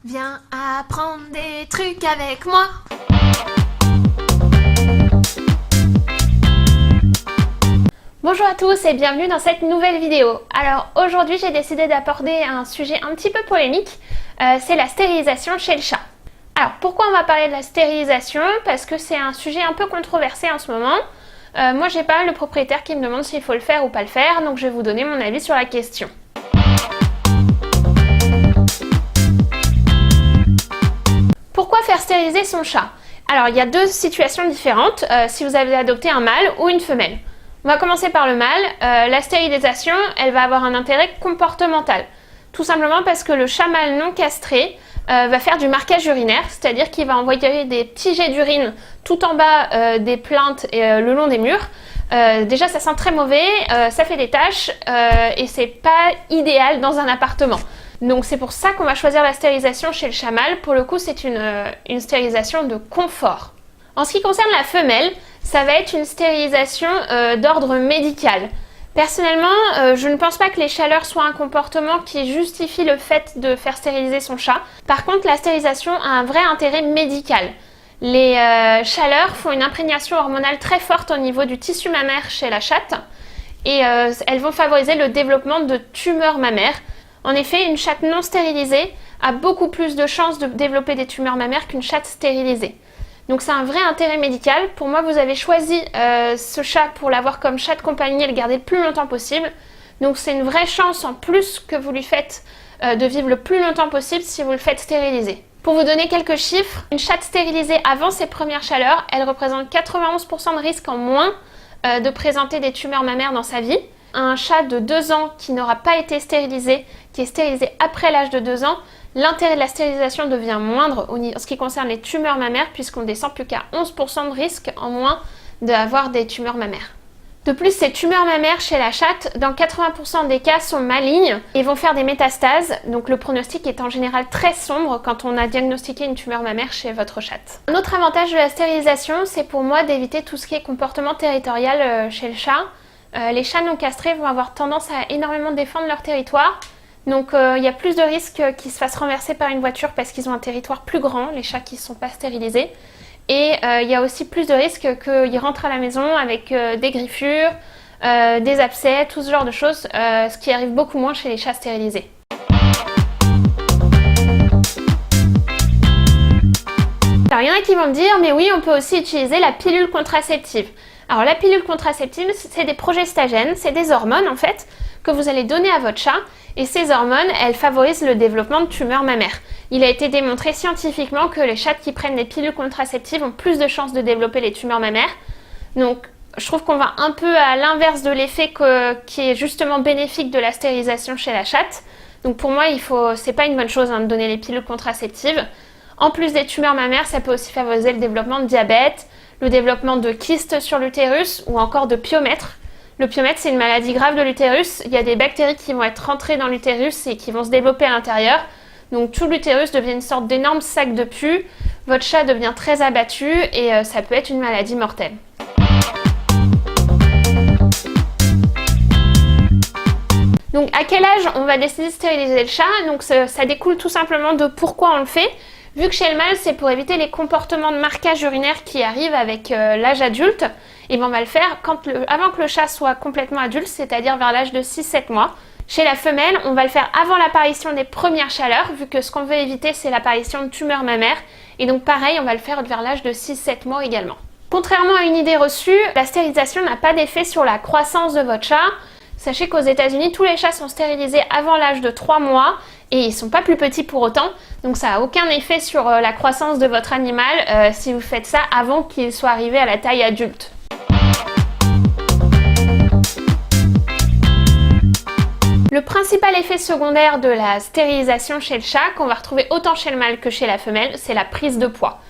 Viens apprendre des trucs avec moi. Bonjour à tous et bienvenue dans cette nouvelle vidéo. Alors aujourd'hui j'ai décidé d'aborder un sujet un petit peu polémique, c'est la stérilisation chez le chat. Alors pourquoi on va parler de la stérilisation? Parce que c'est un sujet un peu controversé en ce moment. Moi j'ai pas mal de propriétaires qui me demandent s'il faut le faire ou pas le faire, donc je vais vous donner mon avis sur la question. Pourquoi faire stériliser son chat? Alors il y a deux situations différentes, si vous avez adopté un mâle ou une femelle. On va commencer par le mâle. La stérilisation, elle va avoir un intérêt comportemental. Tout simplement parce que le chat mâle non castré va faire du marquage urinaire, c'est-à-dire qu'il va envoyer des petits jets d'urine tout en bas des plinthes et le long des murs. Déjà ça sent très mauvais, ça fait des taches et c'est pas idéal dans un appartement. Donc c'est pour ça qu'on va choisir la stérilisation chez le chat mâle. Pour le coup c'est une stérilisation de confort. En ce qui concerne la femelle, ça va être une stérilisation d'ordre médical. Personnellement, je ne pense pas que les chaleurs soient un comportement qui justifie le fait de faire stériliser son chat. Par contre, la stérilisation a un vrai intérêt médical. Les chaleurs font une imprégnation hormonale très forte au niveau du tissu mammaire chez la chatte et elles vont favoriser le développement de tumeurs mammaires. En effet, une chatte non stérilisée a beaucoup plus de chances de développer des tumeurs mammaires qu'une chatte stérilisée. Donc c'est un vrai intérêt médical. Pour moi, vous avez choisi ce chat pour l'avoir comme chat de compagnie et le garder le plus longtemps possible. Donc c'est une vraie chance en plus que vous lui faites de vivre le plus longtemps possible si vous le faites stériliser. Pour vous donner quelques chiffres, une chatte stérilisée avant ses premières chaleurs, elle représente 91% de risque en moins de présenter des tumeurs mammaires dans sa vie. Un chat de 2 ans qui n'aura pas été stérilisé, qui est stérilisé après l'âge de 2 ans, l'intérêt de la stérilisation devient moindre en ce qui concerne les tumeurs mammaires puisqu'on descend plus qu'à 11% de risque en moins d'avoir des tumeurs mammaires. De plus, ces tumeurs mammaires chez la chatte, dans 80% des cas, sont malignes et vont faire des métastases. Donc le pronostic est en général très sombre quand on a diagnostiqué une tumeur mammaire chez votre chatte. Un autre avantage de la stérilisation, c'est pour moi d'éviter tout ce qui est comportement territorial chez le chat. Les chats non castrés vont avoir tendance à énormément défendre leur territoire. Donc il y a plus de risques qu'ils se fassent renverser par une voiture parce qu'ils ont un territoire plus grand, les chats qui ne sont pas stérilisés. Et il y a aussi plus de risques qu'ils rentrent à la maison avec des griffures, des abcès, tout ce genre de choses, ce qui arrive beaucoup moins chez les chats stérilisés. Alors il y en a qui vont me dire, mais oui, on peut aussi utiliser la pilule contraceptive. Alors la pilule contraceptive, c'est des progestagènes, c'est des hormones en fait, que vous allez donner à votre chat. Et ces hormones, elles favorisent le développement de tumeurs mammaires. Il a été démontré scientifiquement que les chats qui prennent des pilules contraceptives ont plus de chances de développer les tumeurs mammaires. Donc je trouve qu'on va un peu à l'inverse de l'effet qui est justement bénéfique de la stérilisation chez la chatte. Donc pour moi, c'est pas une bonne chose de donner les pilules contraceptives. En plus des tumeurs mammaires, ça peut aussi favoriser le développement de diabète, le développement de kystes sur l'utérus ou encore de pyomètre. Le pyomètre, c'est une maladie grave de l'utérus. Il y a des bactéries qui vont être rentrées dans l'utérus et qui vont se développer à l'intérieur. Donc tout l'utérus devient une sorte d'énorme sac de pus. Votre chat devient très abattu et ça peut être une maladie mortelle. Donc à quel âge on va décider de stériliser le chat? Donc ça découle tout simplement de pourquoi on le fait. Vu que chez le mâle, c'est pour éviter les comportements de marquage urinaire qui arrivent avec l'âge adulte, et on va le faire avant que le chat soit complètement adulte, c'est-à-dire vers l'âge de 6-7 mois. Chez la femelle, on va le faire avant l'apparition des premières chaleurs, vu que ce qu'on veut éviter, c'est l'apparition de tumeurs mammaires. Et donc pareil, on va le faire vers l'âge de 6-7 mois également. Contrairement à une idée reçue, la stérilisation n'a pas d'effet sur la croissance de votre chat. Sachez qu'aux États-Unis, tous les chats sont stérilisés avant l'âge de 3 mois et ils ne sont pas plus petits pour autant. Donc ça n'a aucun effet sur la croissance de votre animal si vous faites ça avant qu'il soit arrivé à la taille adulte. Le principal effet secondaire de la stérilisation chez le chat, qu'on va retrouver autant chez le mâle que chez la femelle, c'est la prise de poids.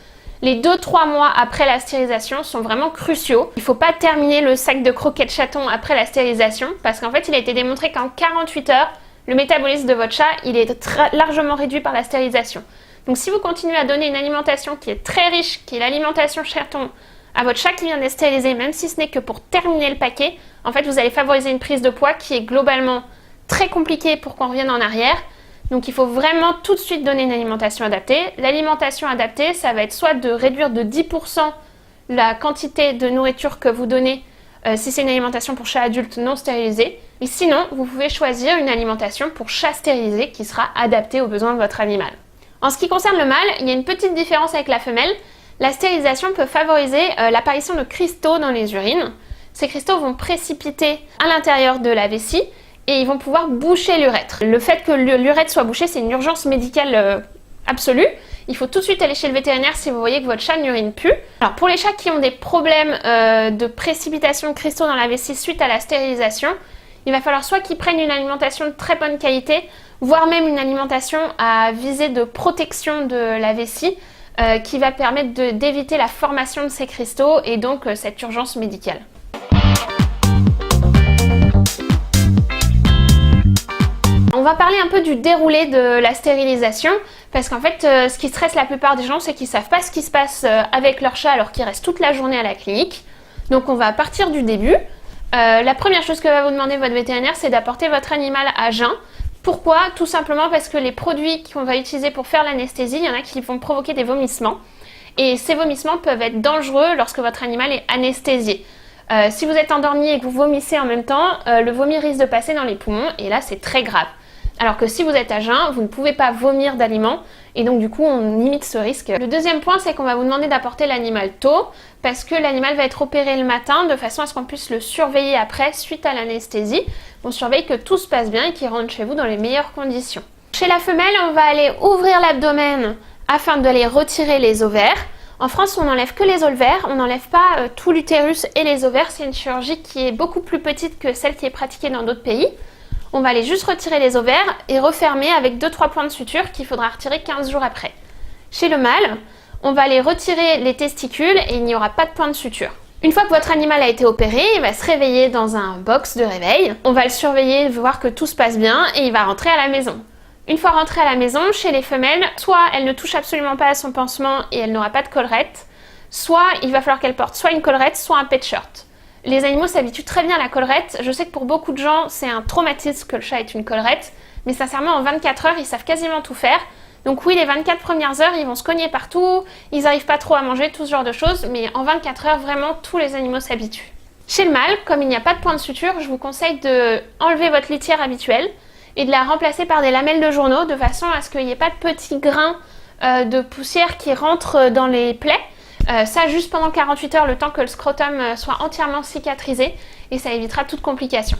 Les 2-3 mois après la stérilisation sont vraiment cruciaux. Il ne faut pas terminer le sac de croquettes chaton après la stérilisation parce qu'en fait il a été démontré qu'en 48 heures, le métabolisme de votre chat il est largement réduit par la stérilisation. Donc si vous continuez à donner une alimentation qui est très riche, qui est l'alimentation chaton, à votre chat qui vient d'être stérilisé, même si ce n'est que pour terminer le paquet, en fait vous allez favoriser une prise de poids qui est globalement très compliquée pour qu'on revienne en arrière. Donc il faut vraiment tout de suite donner une alimentation adaptée. L'alimentation adaptée, ça va être soit de réduire de 10% la quantité de nourriture que vous donnez si c'est une alimentation pour chat adulte non stérilisé. Et sinon, vous pouvez choisir une alimentation pour chat stérilisé qui sera adaptée aux besoins de votre animal. En ce qui concerne le mâle, il y a une petite différence avec la femelle. La stérilisation peut favoriser l'apparition de cristaux dans les urines. Ces cristaux vont précipiter à l'intérieur de la vessie et ils vont pouvoir boucher l'urètre. Le fait que l'urètre soit bouché, c'est une urgence médicale absolue. Il faut tout de suite aller chez le vétérinaire si vous voyez que votre chat n'urine plus. Alors pour les chats qui ont des problèmes de précipitation de cristaux dans la vessie suite à la stérilisation, il va falloir soit qu'ils prennent une alimentation de très bonne qualité, voire même une alimentation à visée de protection de la vessie qui va permettre d'éviter la formation de ces cristaux et donc cette urgence médicale. On va parler un peu du déroulé de la stérilisation parce qu'en fait ce qui stresse la plupart des gens c'est qu'ils ne savent pas ce qui se passe avec leur chat alors qu'ils restent toute la journée à la clinique. Donc on va partir du début. La première chose que va vous demander votre vétérinaire c'est d'apporter votre animal à jeun. Pourquoi? Tout simplement parce que les produits qu'on va utiliser pour faire l'anesthésie, il y en a qui vont provoquer des vomissements. Et ces vomissements peuvent être dangereux lorsque votre animal est anesthésié. Si vous êtes endormi et que vous vomissez en même temps, le vomi risque de passer dans les poumons et là c'est très grave. Alors que si vous êtes à jeun, vous ne pouvez pas vomir d'aliments et donc du coup on limite ce risque. Le deuxième point c'est qu'on va vous demander d'apporter l'animal tôt parce que l'animal va être opéré le matin de façon à ce qu'on puisse le surveiller après suite à l'anesthésie. On surveille que tout se passe bien et qu'il rentre chez vous dans les meilleures conditions. Chez la femelle, on va aller ouvrir l'abdomen afin d'aller retirer les ovaires. En France, on n'enlève que les ovaires, on n'enlève pas tout l'utérus et les ovaires. C'est une chirurgie qui est beaucoup plus petite que celle qui est pratiquée dans d'autres pays. On va aller juste retirer les ovaires et refermer avec 2-3 points de suture qu'il faudra retirer 15 jours après. Chez le mâle, on va aller retirer les testicules et il n'y aura pas de point de suture. Une fois que votre animal a été opéré, il va se réveiller dans un box de réveil. On va le surveiller, voir que tout se passe bien et il va rentrer à la maison. Une fois rentré à la maison, chez les femelles, soit elle ne touche absolument pas à son pansement et elle n'aura pas de collerette, soit il va falloir qu'elle porte soit une collerette, soit un pet shirt. Les animaux s'habituent très bien à la collerette. Je sais que pour beaucoup de gens, c'est un traumatisme que le chat ait une collerette. Mais sincèrement, en 24 heures, ils savent quasiment tout faire. Donc oui, les 24 premières heures, ils vont se cogner partout. Ils n'arrivent pas trop à manger, tout ce genre de choses. Mais en 24 heures, vraiment, tous les animaux s'habituent. Chez le mâle, comme il n'y a pas de point de suture, je vous conseille d'enlever votre litière habituelle et de la remplacer par des lamelles de journaux de façon à ce qu'il n'y ait pas de petits grains de poussière qui rentrent dans les plaies. Ça juste pendant 48 heures, le temps que le scrotum soit entièrement cicatrisé et ça évitera toute complication.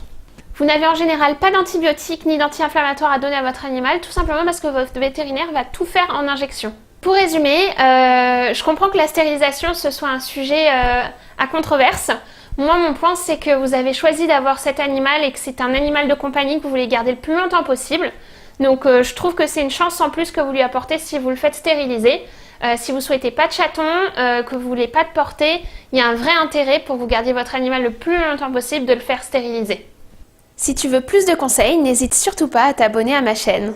Vous n'avez en général pas d'antibiotiques ni d'anti-inflammatoires à donner à votre animal, tout simplement parce que votre vétérinaire va tout faire en injection. Pour résumer, je comprends que la stérilisation ce soit un sujet à controverse. Moi, mon point, c'est que vous avez choisi d'avoir cet animal et que c'est un animal de compagnie que vous voulez garder le plus longtemps possible. Donc, je trouve que c'est une chance en plus que vous lui apportez si vous le faites stériliser. Si vous ne souhaitez pas de chaton, que vous ne voulez pas de portée, il y a un vrai intérêt pour que vous gardiez votre animal le plus longtemps possible de le faire stériliser. Si tu veux plus de conseils, n'hésite surtout pas à t'abonner à ma chaîne.